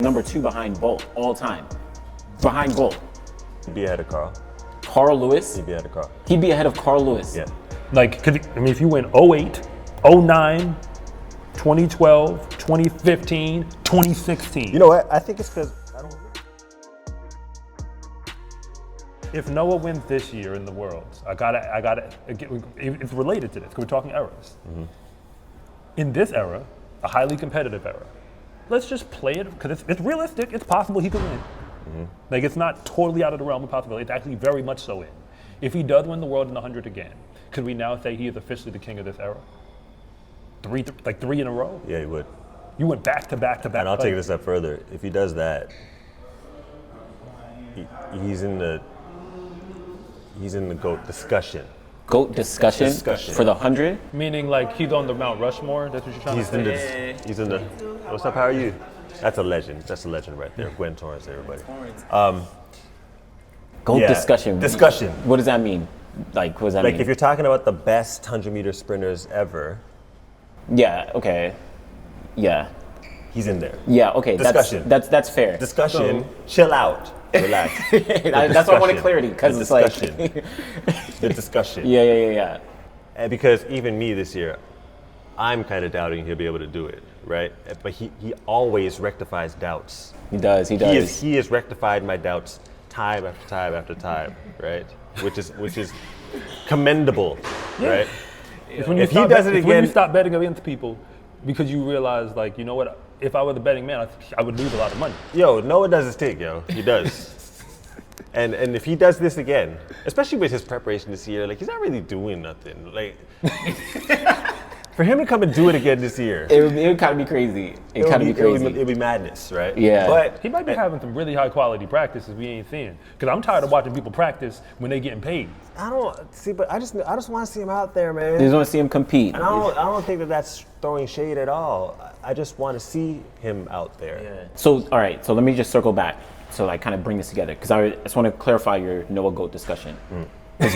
number 2 behind Bolt all time. Behind Bolt. He'd be ahead of Carl. Carl Lewis? He'd be ahead of Carl. He'd be ahead of Carl Lewis. Yeah. Like, if you win 08, 09, 2012, 2015, 2016. You know what? I think it's because If Noah wins this year in the Worlds, it's related to this, because we're talking eras. Mm-hmm. In this era, a highly competitive era, let's just play it, because it's realistic, it's possible he could win. Mm-hmm. Like, it's not totally out of the realm of possibility, it's actually very much so in. If he does win the World in the 100 again, could we now say he is officially the king of this era? Three in a row? Yeah, he would. You went back to back to back. And I'll take it a step further. If he does that, he's in the GOAT discussion. GOAT discussion for the 100? Meaning, like, he's on the Mount Rushmore? That's what you're trying to say? He's in the. What's up? How are you? That's a legend. That's a legend right there. Gwen Torrance, everybody. GOAT discussion. Discussion. What does that mean? Like, what does that mean? Like, if you're talking about the best 100-meter sprinters ever. Yeah. Okay. Yeah. He's in there. Yeah. Okay. Discussion. That's fair. Discussion. Chill out. Relax. That's why I wanted clarity, because it's like the discussion. Yeah. And because even me this year, I'm kind of doubting he'll be able to do it, right? But he always rectifies doubts. He does. He has rectified my doubts time after time after time, right? Which is commendable, right? If he does it again, when you stop betting against people, because you realize, like, you know what? If I were the betting man, I would lose a lot of money. Yo, Noah does his thing, yo. He does. and if he does this again, especially with his preparation this year, like, he's not really doing nothing. Like, for him to come and do it again this year, it would kind of be crazy. It'd be madness, right? Yeah. But he might be having some really high quality practices we ain't seeing. Because I'm tired of watching people practice when they getting paid. I don't see, but I just want to see him out there, man. You just want to see him compete. And I don't think that's throwing shade at all. I just want to see him out there. Yeah. So, all right. So let me just circle back. So, like, kind of bring this together, because I just want to clarify your Noah GOAT discussion. I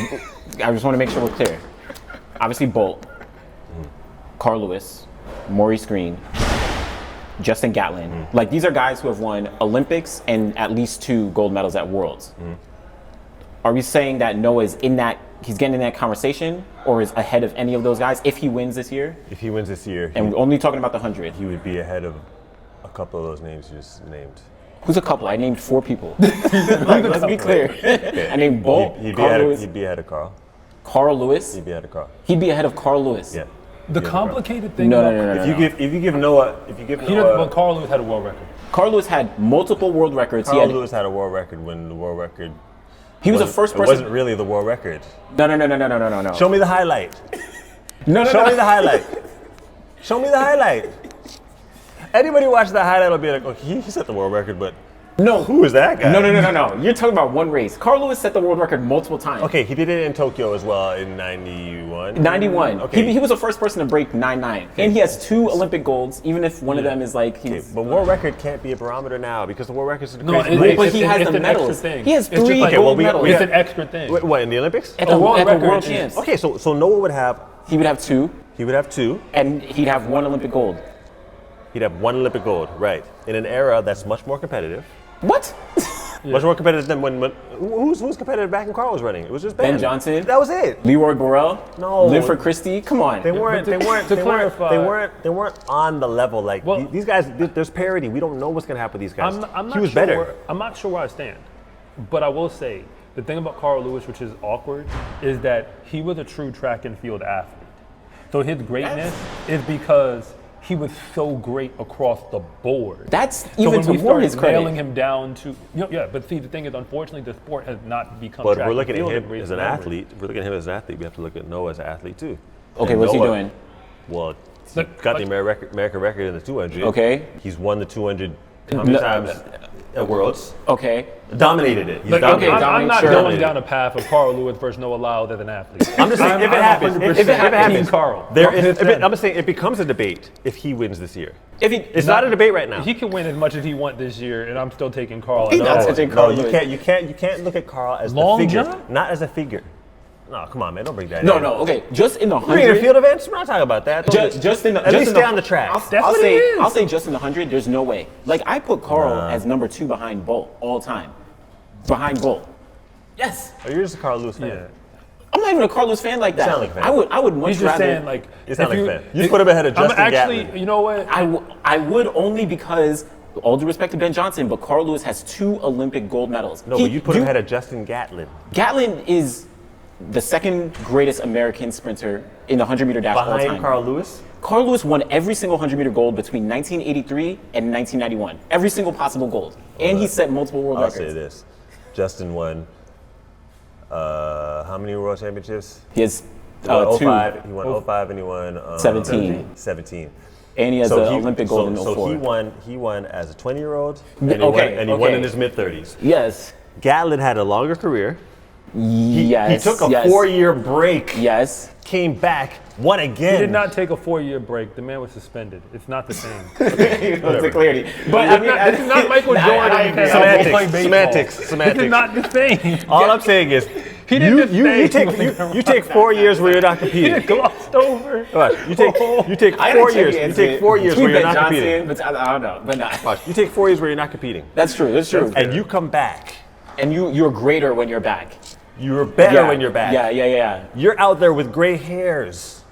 just want to make sure we're clear. Obviously, Bolt, Carl Lewis, Maurice Green, Justin Gatlin. Like, these are guys who have won Olympics and at least 2 gold medals at Worlds. Are we saying that Noah is he's getting in that conversation, or is ahead of any of those guys if he wins this year? If he wins this year, and we're only talking about the 100, he would be ahead of a couple of those names you just named. Who's a couple? I named 4 people. Let's be clear. Okay. I named Bolt. He'd be ahead of Carl. Carl Lewis. He'd be ahead of Carl. He'd be ahead of Carl Lewis. Yeah. The complicated thing. No. If you give Noah, well, Carl Lewis had a world record. Carl Lewis had multiple world records. Carl Lewis had a world record when the world record. He was the first person. It wasn't really the world record. No. Show me the highlight. No. Show me the highlight. Show me the highlight. Anybody watch the highlight will be like, oh, he set the world record, but no, who is that guy? No. You're talking about one race. Carl Lewis set the world record multiple times. Okay, he did it in Tokyo as well in 91. 91. Okay. He was the first person to break 9.9. And he has 2 Olympic golds, even if one of them is like but world record can't be a barometer now because the world record is but he has the medals. He has 3 gold medals. It's an extra thing. What, in the Olympics? At the world champs. Okay, so Noah would have. He would have 2. He would have 2. And he'd have 1 Olympic gold. He'd have 1 Olympic gold, right? In an era that's much more competitive. What? Much more competitive than when who's competitive back when Carl was running? It was just Ben Johnson. That was it. Leroy Burrell. No. Linford Christie. Come on. They weren't on the level like these guys. There's parity. We don't know what's gonna happen with these guys. He was better. I'm not sure where I stand, but I will say the thing about Carl Lewis, which is awkward, is that he was a true track and field athlete. So his greatness is because he was so great across the board. That's even to more his credit. So when we started nailing him down to, but see, the thing is, unfortunately, the sport has not become. But we're looking at him as an athlete. If we're looking at him as an athlete, we have to look at Noah as an athlete too. Okay, what's he doing? Well, he got the American record in the 200. Okay. He's won the 200 how many times at Worlds? Okay. Dominated it. I'm not going down a path of Carl Lewis versus Noah Lyles as an athlete. I'm just saying, if it happens, Carl. I'm saying it becomes a debate if he wins this year. It's not a debate right now. He can win as much as he wants this year, and I'm still taking Carl. He's not touching Carl. You can't look at Carl as the figure, not as a figure. No, come on, man. Don't bring that No, in. no, okay. Just in the Bring in 100. field events? We're not talking about that. Just in the, At just least in stay on the track. I'll say just in the 100. There's no way. Like I put Carl as number 2 behind Bolt all time. Behind Bolt. Yes. Oh, you're just a Carl Lewis fan. Yeah. I'm not even a Carlos fan like that. sound like a fan. I would much He's just rather. saying like You sound like a fan. You put him ahead of I'm Justin actually, Gatlin. you know what? I would only because, all due respect to Ben Johnson, but Carl Lewis has 2 Olympic gold medals. No, but you put him ahead of Justin Gatlin. Gatlin is the second greatest American sprinter in the 100-meter dash all Behind time. Carl Lewis? Carl Lewis won every single 100-meter gold between 1983 and 1991. Every single possible gold. And he set multiple world I'll records. say this. Justin won, how many world championships? He has He won 2. 05, he won 05 and he won 17. And he has the Olympic gold in 04. So he won as a 20-year-old, and he won in his mid-30s. Yes. Gatlin had a longer career. Yes. He took a yes. 4-year break, Yes. came back, won again. He did not take a 4-year break. The man was suspended. It's not the same. That's a clarity. But I mean, This is not Michael I Jordan. agree. playing baseball. Semantics. This is not the same. All I'm saying is, He didn't you take 4 years where you're not He competing. glossed over. Watch, you take I 4 didn't years. check You take 4 years between where you're Ben not Johnson, competing. But I don't know. But not. Watch, you take 4 years where you're not competing, That's true. That's true. and you come back. And you're greater when you're back. You're better Yeah. when you're back. Yeah. You're out there with gray hairs,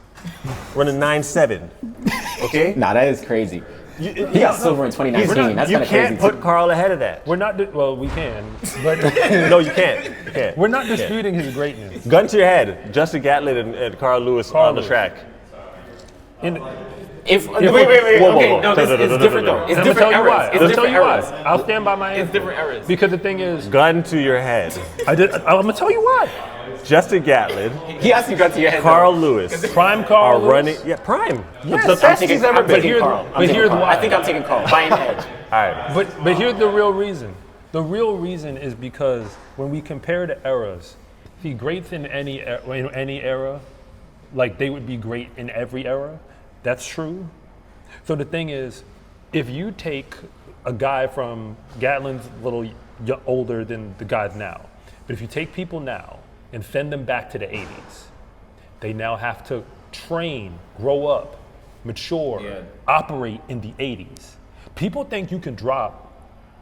running 9.7. Okay? Nah, that is crazy. He got silver in 2019. That's you kind of crazy. can't put Carl ahead of that. We're not. Well, we can, but No, you can't. You can't. we're not disputing his greatness. Gun to your head. Justin Gatlin and Carl Lewis on the Lewis. track. In, If wait. Whoa, Okay, whoa. no, it's different though. It's I'm gonna different tell you why. eras. I'm It's gonna tell different you why. eras. I'll stand by my answer. It's different eras. Because the thing is, Gun to your head. I'm gonna tell you why. Justin Gatlin, He asked you got to your head. Carl though. Lewis Prime Carl are Lewis. running. Yeah, prime. Yes. The I'm best he's ever I'm been. taking Carl. but here's why. I think I'm taking Carl by an edge. All right. But here's the real reason. The real reason is because when we compare the eras, see, greats in any era, like they would be great in every era. That's true. So the thing is, if you take a guy from Gatlin's a little older than the guys now, but if you take people now and send them back to the 80s, they now have to train, grow up, mature, operate in the 80s. People think you can drop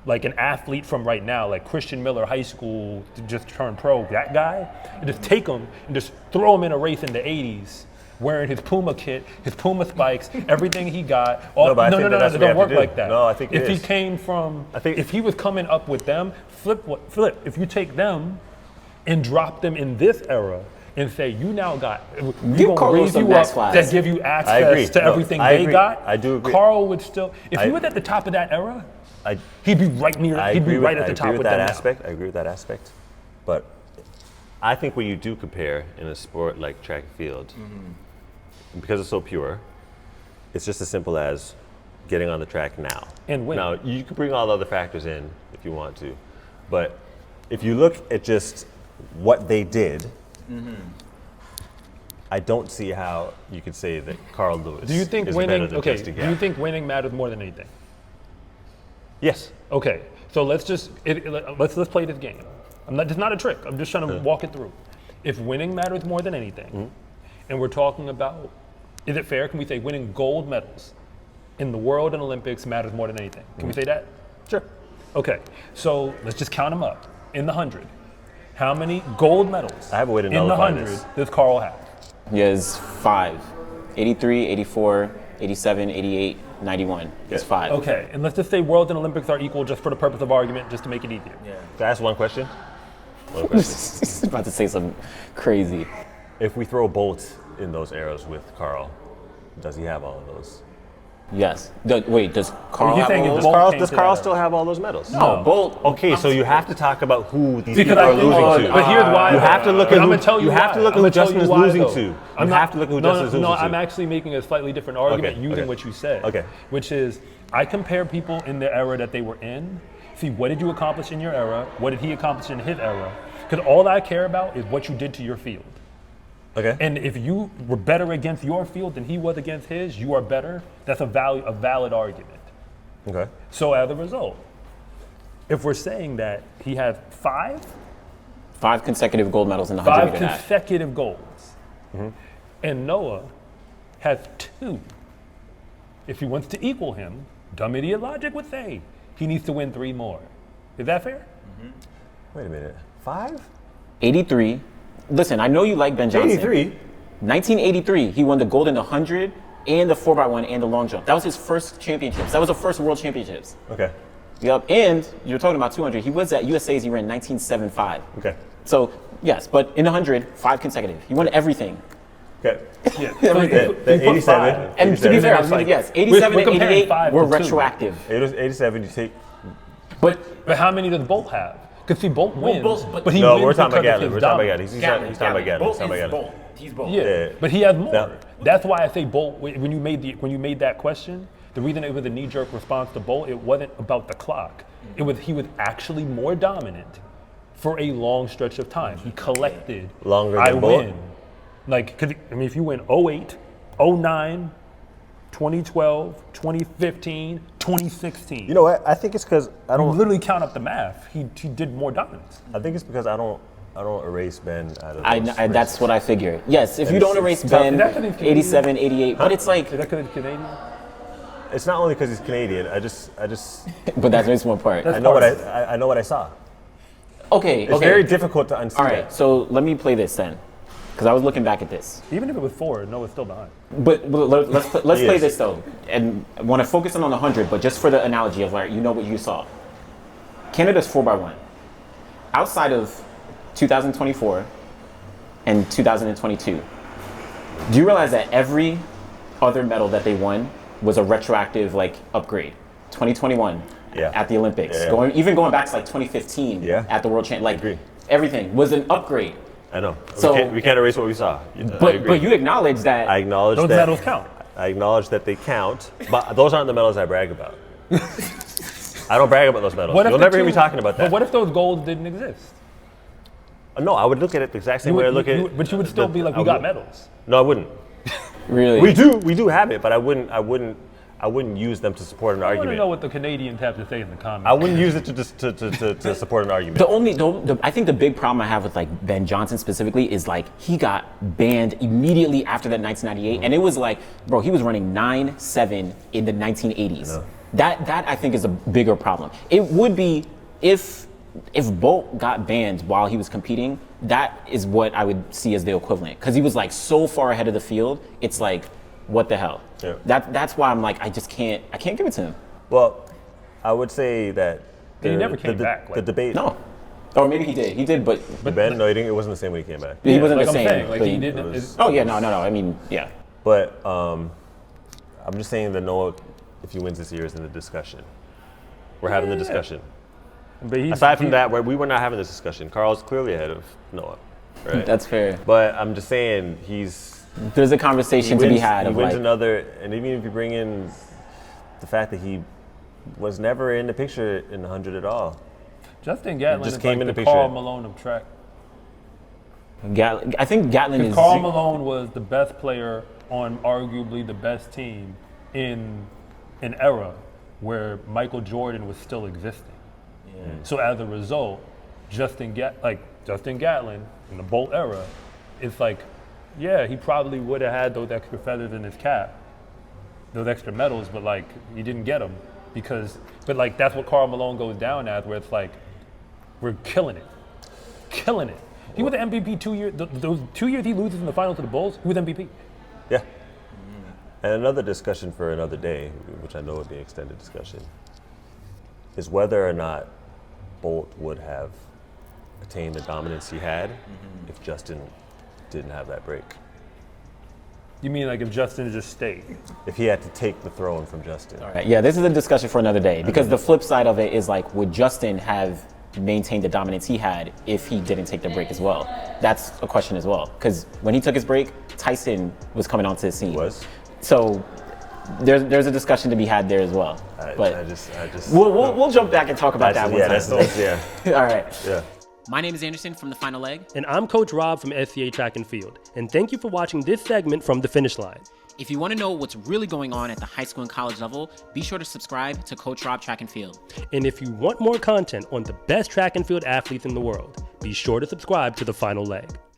like an athlete from right now, like Christian Miller, high school, to just turn pro, that guy, and just take him and just throw him in a race in the 80s, wearing his Puma kit, his Puma spikes, everything he got. No, but I think that's it what we don't have work to do. like that. No, I think it if he is. came from, think- if he was coming up with them, flip. If you take them and drop them in this era and say, you now got, we're Give gonna Carl raise some you max up flies. that give you agree. access to No, everything I they agree. got. I do agree. Carl would still, if I- he was at the top of that era, I he'd be right near. I He'd be agree right with, at the I top agree with with that them now. aspect. I agree with that aspect. But I think when you do compare in a sport like track and field, because it's so pure, it's just as simple as getting on the track now. And win. Now, you can bring all the other factors in if you want to. But if you look at just what they did, I don't see how you could say that Carl Lewis Do you think is winning? better than Okay. Justin Do you Gatlin. think winning matters more than anything? Yes. Okay, so let's let's play this game. It's not a trick. I'm just trying to walk it through. If winning matters more than anything, and we're talking about, is it fair? Can we say winning gold medals in the World and Olympics matters more than anything? Can we say that? Sure. Okay, so let's just count them up in the 100. How many gold medals I have a way to in the nullify 100 this. does Carl have? He has 5. 83, 84, 87, 88, 91. It's 5. Okay, and let's just say World and Olympics are equal just for the purpose of argument, just to make it easier. Can I ask one question? One question. He's about to say something crazy. If we throw Bolt in those eras with Carl, does he have all of those? Yes. Wait, does Carl You're have saying all it those? Bolt Does came to Carl that still have all those medals? No, Bolt. Okay, so you have to talk about who these Because people are I think, losing to. but here's why. You have to look But at I'm who- gonna tell you you have why. to look at I'm who gonna tell Justin you is why, losing though. to. You I'm have to look at who Justin is losing No, to. I'm actually making a slightly different argument Okay, using okay. what you said. Okay. Which is, I compare people in the era that they were in. See, what did you accomplish in your era? What did he accomplish in his era? Because all I care about is what you did to your field. Okay. And if you were better against your field than he was against his, you are better. That's a valid argument. Okay. So as a result, if we're saying that he has 5 5 consecutive gold medals in the 100 5 meter dash. consecutive golds. And Noah has 2. If he wants to equal him, dumb idiot logic would say he needs to win 3 more. Is that fair? Wait a minute. 5? 83. Listen, I know you like Ben Johnson. 83? 1983, he won the gold in the 100 and the 4x1 and the long jump. That was his first championships. That was the first world championships. Okay. Yep, and you're talking about 200. He was at USA's, he ran 1975. Okay. So, yes, but in the 100, 5 consecutive. He won everything. Okay. Yeah. Everything. The 87. And to be fair, I was like- yes, 87 we're and comparing 88 5 were to 2. retroactive. 87, you take. But But how many does Bolt have? Because see, Bolt wins, Bolt- he No, wins we're talking about because of Gatlin. his We're talking about dominance. Gatlin. He's talking about Gatlin. He's talking about Gatlin. He's Bolt. Yeah, Yeah. but he has more. Now- That's why I say Bolt. When you made that question, the reason it was a knee-jerk response to Bolt, it wasn't about the clock. It was he was actually more dominant for a long stretch of time. He collected. Longer than I Bolt? win. Like, 'cause, I mean, if you win 08, 09, 2012, 2015, 2016. You know what? I think it's because I you don't. literally count up the math. He did more dominance. I think it's because I don't erase Ben out of. I, those that's races. what I figure. Yes, if you don't erase Is Ben, that 'cause he's Canadian? 87, 88, but it's like, Is that because he's Canadian? It's not only because he's Canadian. I just. but that's just one part. I know what I know what I saw. Okay, It's okay. very difficult to unsee All right, that. so let me play this then, because I was looking back at this. Even if it was 4, Noah's still behind. But let's play Yes. this though, and I want to focus on the 100, but just for the analogy of like, you know what you saw. Canada's 4x1. Outside of 2024 and 2022, do you realize that every other medal that they won was a retroactive like upgrade? 2021 Yeah. at the Olympics, Yeah. going back to like 2015 Yeah. at the World Champ, like agree. everything was an upgrade. I know. So- we can't erase what we saw. I But agree. you acknowledge that. I acknowledge Those that. medals count. I acknowledge that they count, but those aren't the medals I brag about. I don't brag about those medals. What if You'll the never hear me two- talking about that. But what if those golds didn't exist? No, I would look at it the exact same way I look at it. But you would still be like, we got medals. No, I wouldn't. Really? We do have it, but I wouldn't use them to support an I want to know argument. what the Canadians have to say in the comments. I wouldn't use it to support an argument. I think the big problem I have with like Ben Johnson specifically is like he got banned immediately after that 1998, and it was like, bro, he was running 9.7 in the 1980s. That I think is a bigger problem. It would be if Bolt got banned while he was competing. That is what I would see as the equivalent, because he was like so far ahead of the field. It's like, what the hell? Yeah. That's why I'm like, I can't give it to him. Well, I would say that He never came back, The like- debate. No, or maybe he did. He did, but Ben, no, he didn't. It wasn't the same when he came back. he wasn't like the I'm same. saying, like but he didn't. Oh yeah, no. I mean, yeah. But I'm just saying that Noah, if he wins this year, is in the discussion. We're having the discussion. But Aside from that, we were not having this discussion. Carl's clearly ahead of Noah, right? That's fair. But I'm just saying There's a conversation to be had He of wins like, another, and even if you bring in the fact that he was never in the picture in the 100 at all. Justin Gatlin just is came like in the the picture. Karl Malone of track. I think Gatlin is. Karl Malone was the best player on arguably the best team in an era where Michael Jordan was still existing. So as a result, Justin Gatlin in the Bolt era, it's like, yeah, he probably would have had those extra feathers in his cap, those extra medals, but like he didn't get them but like that's what Karl Malone goes down as, where it's like we're killing it. He was the MVP 2 years. Those 2 years he loses in the final to the Bulls, he was MVP. Yeah. And another discussion for another day, which I know would be an extended discussion, is whether or not Bolt would have attained the dominance he had if Justin didn't have that break. You mean like if Justin just stayed? If he had to take the throne from Justin. Right, yeah, this is a discussion for another day, because the flip side of it is like, would Justin have maintained the dominance he had if he didn't take the break as well? That's a question as well, because when he took his break, Tyson was coming onto the scene. Was? So there's a discussion to be had there as well. But I just we'll jump back and talk about that one time. yeah. All right. Yeah. My name is Anderson from The Final Leg. And I'm Coach Rob from SCA Track and Field. And thank you for watching this segment from The Finish Line. If you want to know what's really going on at the high school and college level, be sure to subscribe to Coach Rob Track and Field. And if you want more content on the best track and field athletes in the world, be sure to subscribe to The Final Leg.